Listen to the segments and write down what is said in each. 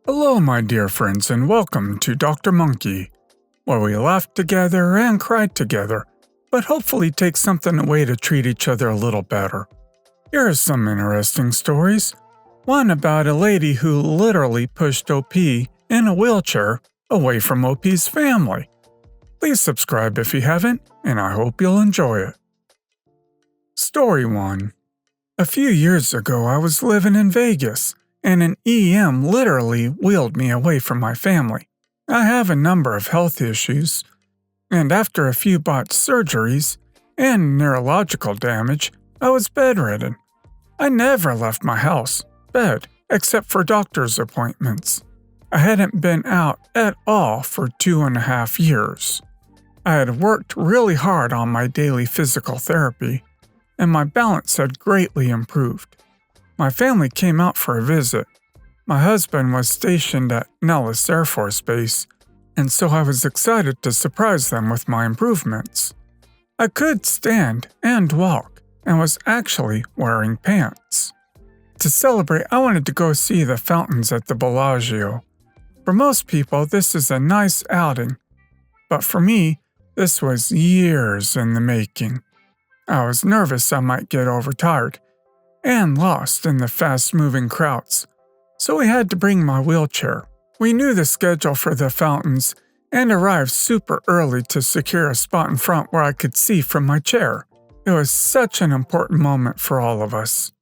Hello, my dear friends, and welcome to Dr.Monkey, where we laugh together and cry together, but hopefully take something away to treat each other a little better. Here are some interesting stories. One about a lady who literally pushed OP in a wheelchair away from OP's family. Please subscribe if you haven't, and I hope you'll enjoy it. Story 1. A few years ago, I was living in Vegas, and an EM literally wheeled me away from my family. I have a number of health issues, and after a few botched surgeries and neurological damage, I was bedridden. I never left my house, bed, except for doctor's appointments. I hadn't been out at all for 2.5 years. I had worked really hard on my daily physical therapy, and my balance had greatly improved. My family came out for a visit. My husband was stationed at Nellis Air Force Base, and so I was excited to surprise them with my improvements. I could stand and walk, and was actually wearing pants. To celebrate, I wanted to go see the fountains at the Bellagio. For most people, this is a nice outing, but for me, this was years in the making. I was nervous I might get overtired and lost in the fast-moving crowds, so we had to bring my wheelchair. We knew the schedule for the fountains and arrived super early to secure a spot in front where I could see from my chair. It was such an important moment for all of us.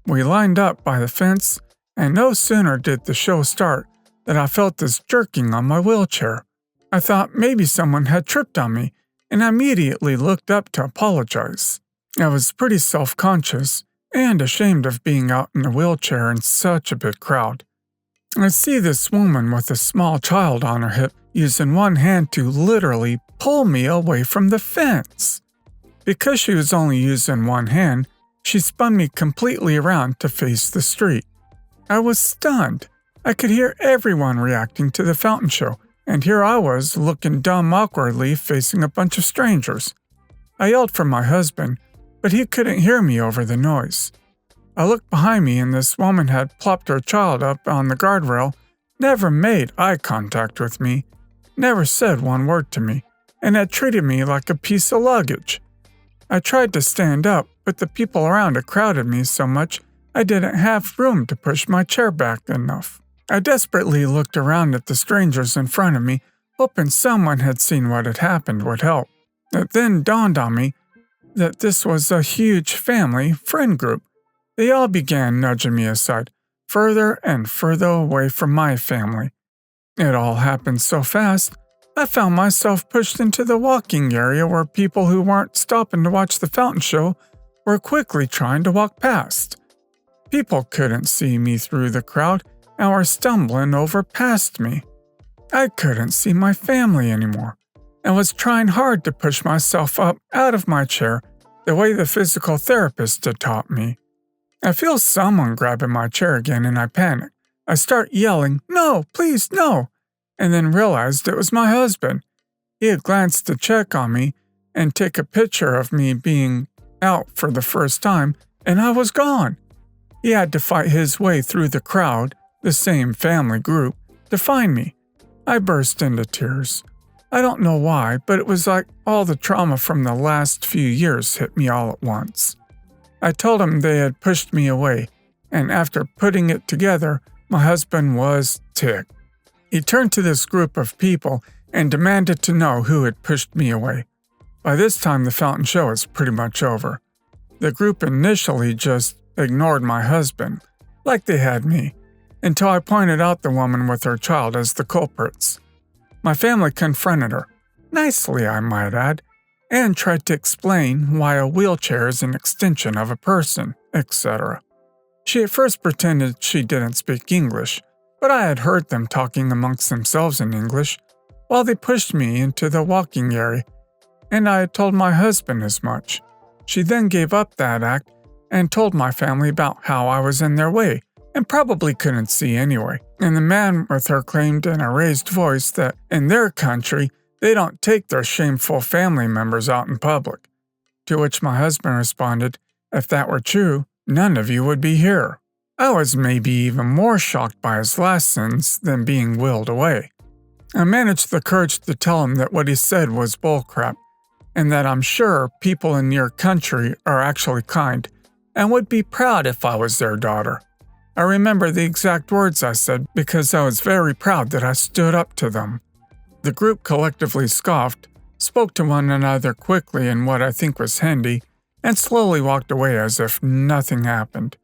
We lined up by the fence, and no sooner did the show start than I felt this jerking on my wheelchair. I thought maybe someone had tripped on me, and I immediately looked up to apologize. I was pretty self-conscious and ashamed of being out in a wheelchair in such a big crowd. I see this woman with a small child on her hip using one hand to literally pull me away from the fence. Because she was only using one hand, she spun me completely around to face the street. I was stunned. I could hear everyone reacting to the fountain show, and here I was looking dumb awkwardly facing a bunch of strangers. I yelled for my husband, but he couldn't hear me over the noise. I looked behind me and this woman had plopped her child up on the guardrail, never made eye contact with me, never said one word to me, and had treated me like a piece of luggage. I tried to stand up, but the people around had crowded me so much I didn't have room to push my chair back enough. I desperately looked around at the strangers in front of me, hoping someone had seen what had happened would help. It then dawned on me that this was a huge family friend group. They all began nudging me aside, further and further away from my family. It all happened so fast, I found myself pushed into the walking area where people who weren't stopping to watch the fountain show were quickly trying to walk past. People couldn't see me through the crowd and were stumbling over past me. I couldn't see my family anymore, and was trying hard to push myself up out of my chair the way the physical therapist had taught me. I feel someone grabbing my chair again and I panic. I start yelling, "No, please, no," and then realized it was my husband. He had glanced to check on me and take a picture of me being out for the first time, and I was gone. He had to fight his way through the crowd, the same family group, to find me. I burst into tears. I don't know why, but it was like all the trauma from the last few years hit me all at once. I told him they had pushed me away, and after putting it together, my husband was ticked. He turned to this group of people and demanded to know who had pushed me away. By this time, the fountain show was pretty much over. The group initially just ignored my husband, like they had me, until I pointed out the woman with her child as the culprits. My family confronted her, nicely I might add, and tried to explain why a wheelchair is an extension of a person, etc. She at first pretended she didn't speak English, but I had heard them talking amongst themselves in English while they pushed me into the walking area, and I had told my husband as much. She then gave up that act and told my family about how I was in their way and probably couldn't see anyway. And the man with her claimed in a raised voice that in their country, they don't take their shameful family members out in public. To which my husband responded, "If that were true, none of you would be here." I was maybe even more shocked by his last sentence than being wheeled away. I managed the courage to tell him that what he said was bullcrap, and that I'm sure people in your country are actually kind and would be proud if I was their daughter. I remember the exact words I said because I was very proud that I stood up to them. The group collectively scoffed, spoke to one another quickly in what I think was Hindi, and slowly walked away as if nothing happened.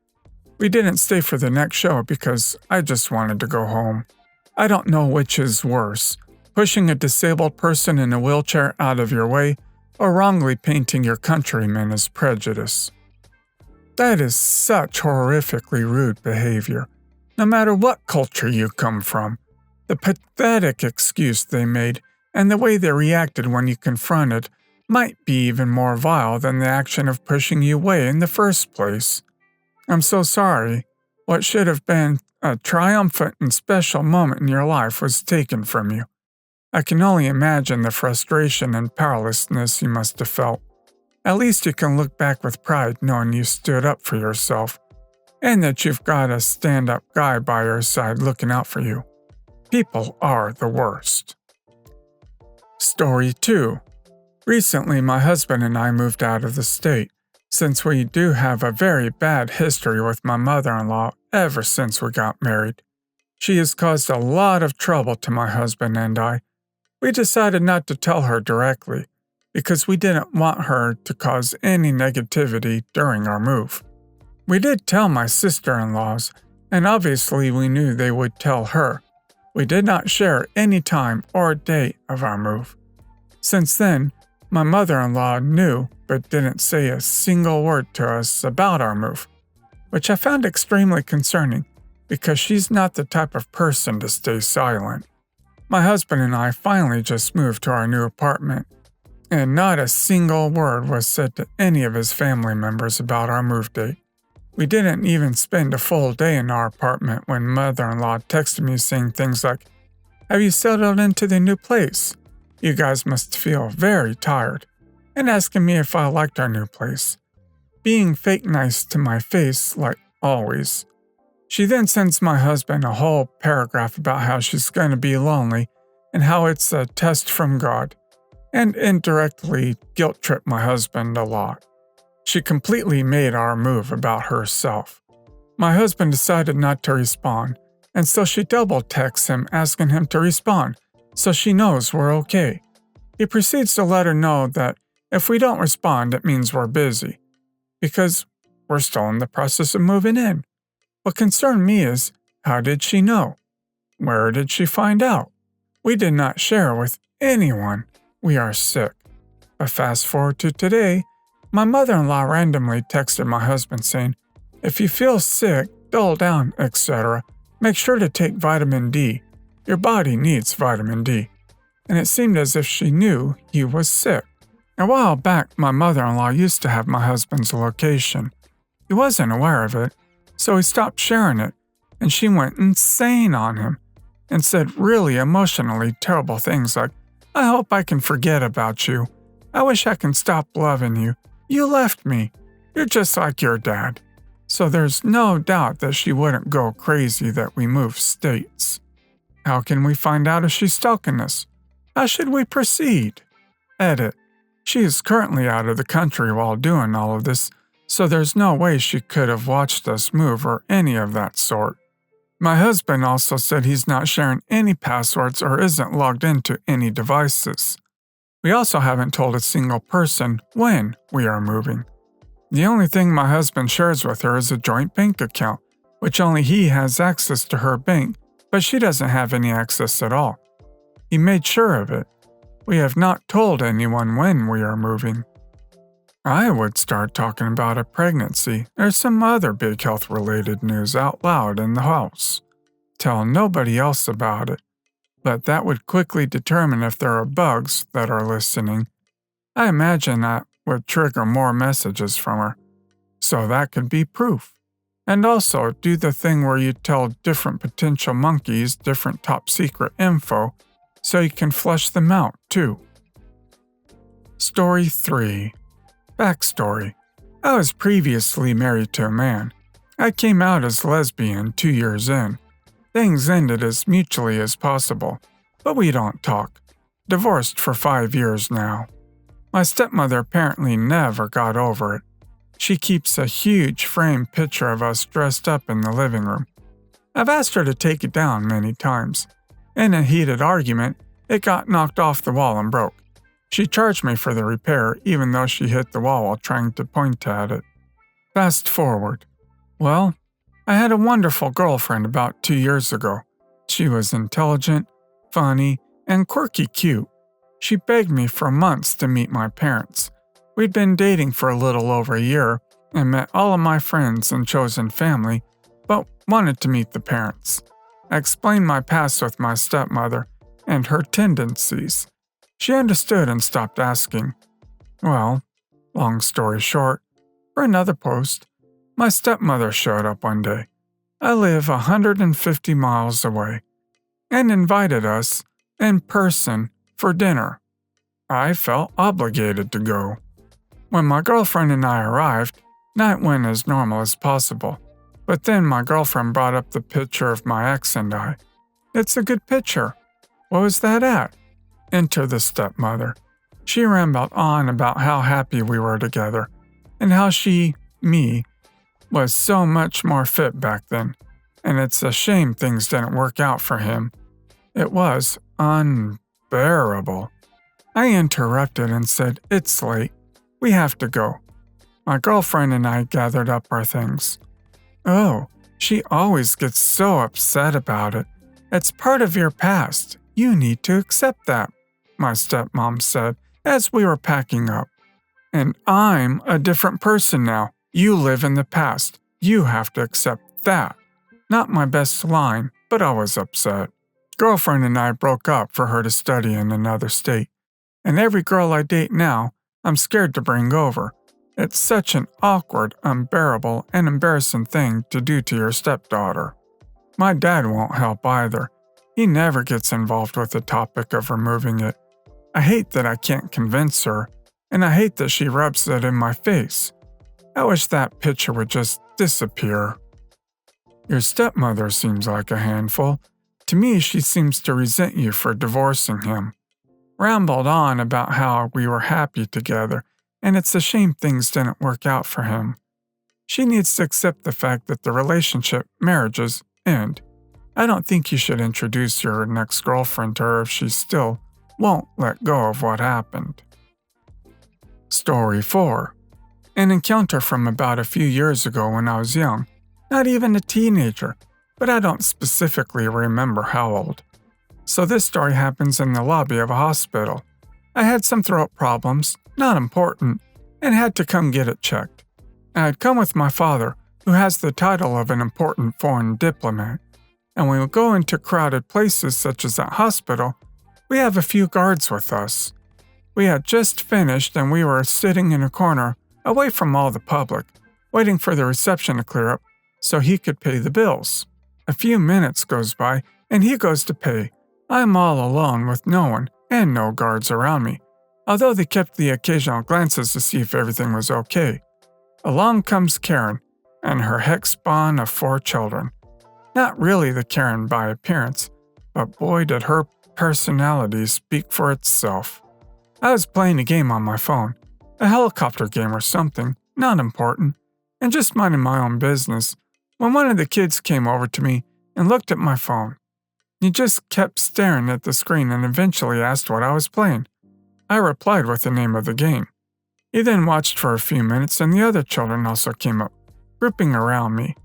We didn't stay for the next show because I just wanted to go home. I don't know which is worse, pushing a disabled person in a wheelchair out of your way or wrongly painting your countrymen as prejudice. That is such horrifically rude behavior, no matter what culture you come from. The pathetic excuse they made and the way they reacted when you confronted might be even more vile than the action of pushing you away in the first place. I'm so sorry. What should have been a triumphant and special moment in your life was taken from you. I can only imagine the frustration and powerlessness you must have felt. At least you can look back with pride knowing you stood up for yourself, and that you've got a stand-up guy by your side looking out for you. People are the worst. Story 2. Recently, my husband and I moved out of the state, since we do have a very bad history with my mother-in-law ever since we got married. She has caused a lot of trouble to my husband and I. We decided not to tell her directly, because we didn't want her to cause any negativity during our move. We did tell my sister-in-laws, and obviously we knew they would tell her. We did not share any time or date of our move. Since then, my mother-in-law knew but didn't say a single word to us about our move, which I found extremely concerning because she's not the type of person to stay silent. My husband and I finally just moved to our new apartment, and not a single word was said to any of his family members about our move date. We didn't even spend a full day in our apartment when mother-in-law texted me saying things like, "Have you settled into the new place? You guys must feel very tired," and asking me if I liked our new place. Being fake nice to my face like always. She then sends my husband a whole paragraph about how she's going to be lonely and how it's a test from God, and indirectly guilt-tripped my husband a lot. She completely made our move about herself. My husband decided not to respond, and so she double texts him asking him to respond so she knows we're okay. He proceeds to let her know that if we don't respond, it means we're busy, because we're still in the process of moving in. What concerned me is, how did she know? Where did she find out? We did not share with anyone we are sick. But fast forward to today, my mother-in-law randomly texted my husband saying, "If you feel sick, dull down, etc., make sure to take vitamin D. Your body needs vitamin D." And it seemed as if she knew he was sick. A while back, my mother-in-law used to have my husband's location. He wasn't aware of it, so he stopped sharing it, and she went insane on him and said really emotionally terrible things like, "I hope I can forget about you. I wish I can stop loving you. You left me. You're just like your dad." So there's no doubt that she wouldn't go crazy that we moved states. How can we find out if she's stalking us? How should we proceed? Edit. She is currently out of the country while doing all of this, so there's no way she could have watched us move or any of that sort. My husband also said he's not sharing any passwords or isn't logged into any devices. We also haven't told a single person when we are moving. The only thing my husband shares with her is a joint bank account, which only he has access to her bank, but she doesn't have any access at all. He made sure of it. We have not told anyone when we are moving. I would start talking about a pregnancy or some other big health-related news out loud in the house. Tell nobody else about it, but that would quickly determine if there are bugs that are listening. I imagine that would trigger more messages from her, so that could be proof. And also do the thing where you tell different potential monkeys different top-secret info so you can flush them out, too. Story 3. Backstory. I was previously married to a man. I came out as lesbian 2 years in. Things ended as mutually as possible, but we don't talk. Divorced for 5 years now. My stepmother apparently never got over it. She keeps a huge framed picture of us dressed up in the living room. I've asked her to take it down many times. In a heated argument, it got knocked off the wall and broke. She charged me for the repair even though she hit the wall while trying to point at it. Fast forward. Well, I had a wonderful girlfriend about 2 years ago. She was intelligent, funny, and quirky cute. She begged me for months to meet my parents. We'd been dating for a little over a year and met all of my friends and chosen family, but wanted to meet the parents. I explained my past with my stepmother and her tendencies. She understood and stopped asking. Well, long story short, for another post, my stepmother showed up one day. I live 150 miles away, and invited us, in person, for dinner. I felt obligated to go. When my girlfriend and I arrived, night went as normal as possible, but then my girlfriend brought up the picture of my ex and I. It's a good picture. What was that at? Enter the stepmother. She rambled on about how happy we were together, and how she, me, was so much more fit back then, and it's a shame things didn't work out for him. It was unbearable. I interrupted and said, "It's late. We have to go." My girlfriend and I gathered up our things. "Oh, she always gets so upset about it. It's part of your past. You need to accept that," my stepmom said as we were packing up. "And I'm a different person now. You live in the past. You have to accept that." Not my best line, but I was upset. Girlfriend and I broke up for her to study in another state. And every girl I date now, I'm scared to bring over. It's such an awkward, unbearable, and embarrassing thing to do to your stepdaughter. My dad won't help either. He never gets involved with the topic of removing it. I hate that I can't convince her, and I hate that she rubs it in my face. I wish that picture would just disappear. Your stepmother seems like a handful. To me, she seems to resent you for divorcing him. Rambled on about how we were happy together, and it's a shame things didn't work out for him. She needs to accept the fact that the relationship, marriages, end. I don't think you should introduce your next girlfriend to her if she still won't let go of what happened. Story 4. An encounter from about a few years ago when I was young, not even a teenager, but I don't specifically remember how old. So this story happens in the lobby of a hospital. I had some throat problems, not important, and had to come get it checked. I had come with my father, who has the title of an important foreign diplomat, and when we go into crowded places such as that hospital, we have a few guards with us. We had just finished and we were sitting in a corner, away from all the public, waiting for the reception to clear up so he could pay the bills. A few minutes goes by and he goes to pay. I'm all alone with no one and no guards around me, although they kept the occasional glances to see if everything was okay. Along comes Karen and her hex spawn of 4 children. Not really the Karen by appearance, but boy did her personality speak for itself. I was playing a game on my phone, a helicopter game or something, not important, and just minding my own business, when one of the kids came over to me and looked at my phone. He just kept staring at the screen and eventually asked what I was playing. I replied with the name of the game. He then watched for a few minutes and the other children also came up, grouping around me.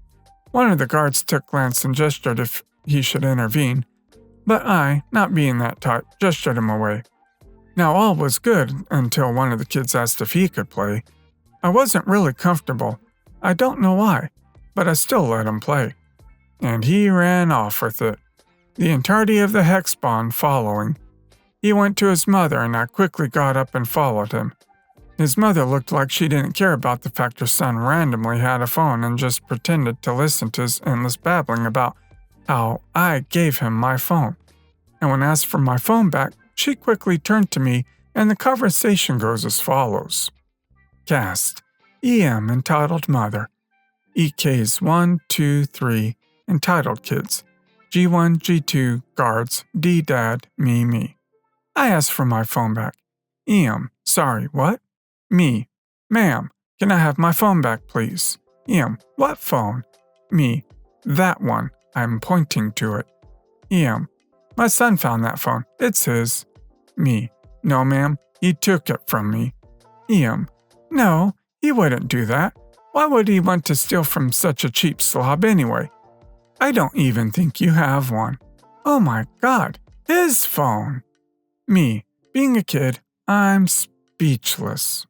One of the guards took a glance and gestured if he should intervene, but I, not being that type, gestured him away. Now all was good until one of the kids asked if he could play. I wasn't really comfortable. I don't know why, but I still let him play. And he ran off with it, the entirety of the hex spawn following. He went to his mother and I quickly got up and followed him. His mother looked like she didn't care about the fact her son randomly had a phone and just pretended to listen to his endless babbling about how I gave him my phone. And when asked for my phone back, she quickly turned to me and the conversation goes as follows. Cast. EM entitled Mother. EKs 1, 2, 3, entitled kids. G1, G2, guards, D dad, me. I asked for my phone back. Sorry, what? Me, ma'am, can I have my phone back, please? What phone? Me, that one. I'm pointing to it. My son found that phone. It's his. Me, no, ma'am, he took it from me. No, he wouldn't do that. Why would he want to steal from such a cheap slob anyway? I don't even think you have one. Oh my God, his phone. Me, being a kid, I'm speechless.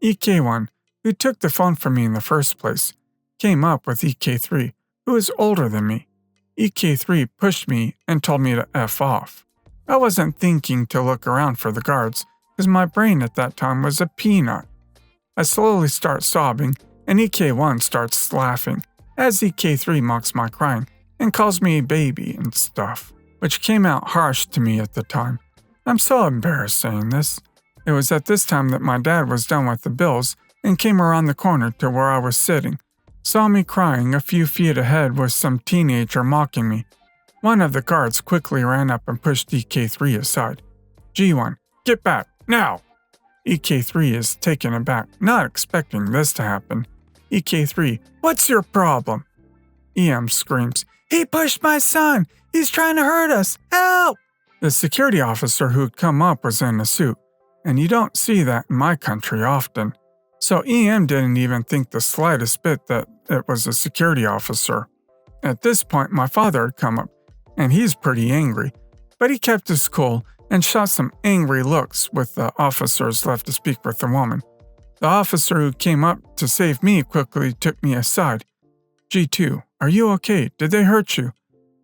EK1, who took the phone from me in the first place, came up with EK3, who is older than me. EK3 pushed me and told me to F off. I wasn't thinking to look around for the guards, because my brain at that time was a peanut. I slowly start sobbing, and EK1 starts laughing, as EK3 mocks my crying and calls me a baby and stuff, which came out harsh to me at the time. I'm so embarrassed saying this. It was at this time that my dad was done with the bills and came around the corner to where I was sitting, saw me crying a few feet ahead with some teenager mocking me. One of the guards quickly ran up and pushed EK3 aside. G1, get back, now! EK3 is taken aback, not expecting this to happen. EK3, what's your problem? Screams, he pushed my son! He's trying to hurt us! Help! The security officer who had come up was in a suit, and you don't see that in my country often. So didn't even think the slightest bit that it was a security officer. At this point, my father had come up, and he's pretty angry, but he kept his cool and shot some angry looks with the officers left to speak with the woman. The officer who came up to save me quickly took me aside. G2, are you okay? Did they hurt you?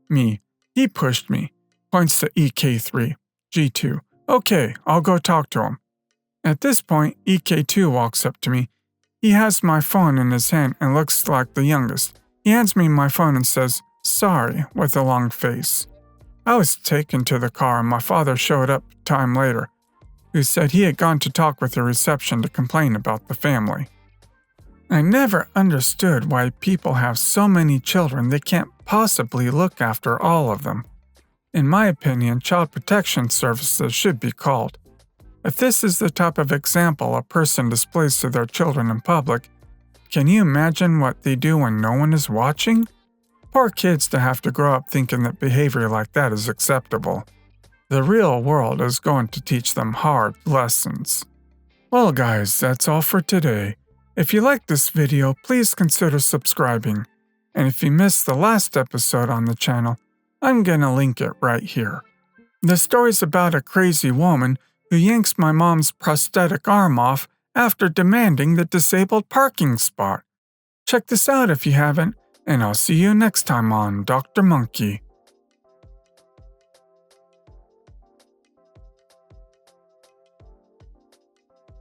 Me, he pushed me. Points to EK3. G2, okay, I'll go talk to him. At this point, EK2 walks up to me. He has my phone in his hand and looks like the youngest. He hands me my phone and says, sorry, with a long face. I was taken to the car and my father showed up time later, who said he had gone to talk with the reception to complain about the family. I never understood why people have so many children they can't possibly look after all of them. In my opinion, child protection services should be called. If this is the type of example a person displays to their children in public, can you imagine what they do when no one is watching? Poor kids to have to grow up thinking that behavior like that is acceptable. The real world is going to teach them hard lessons. Well guys, that's all for today. If you liked this video, please consider subscribing. And if you missed the last episode on the channel, I'm gonna link it right here. The story's about a crazy woman who yanks my mom's prosthetic arm off after demanding the disabled parking spot. Check this out if you haven't, and I'll see you next time on Dr. Monkey.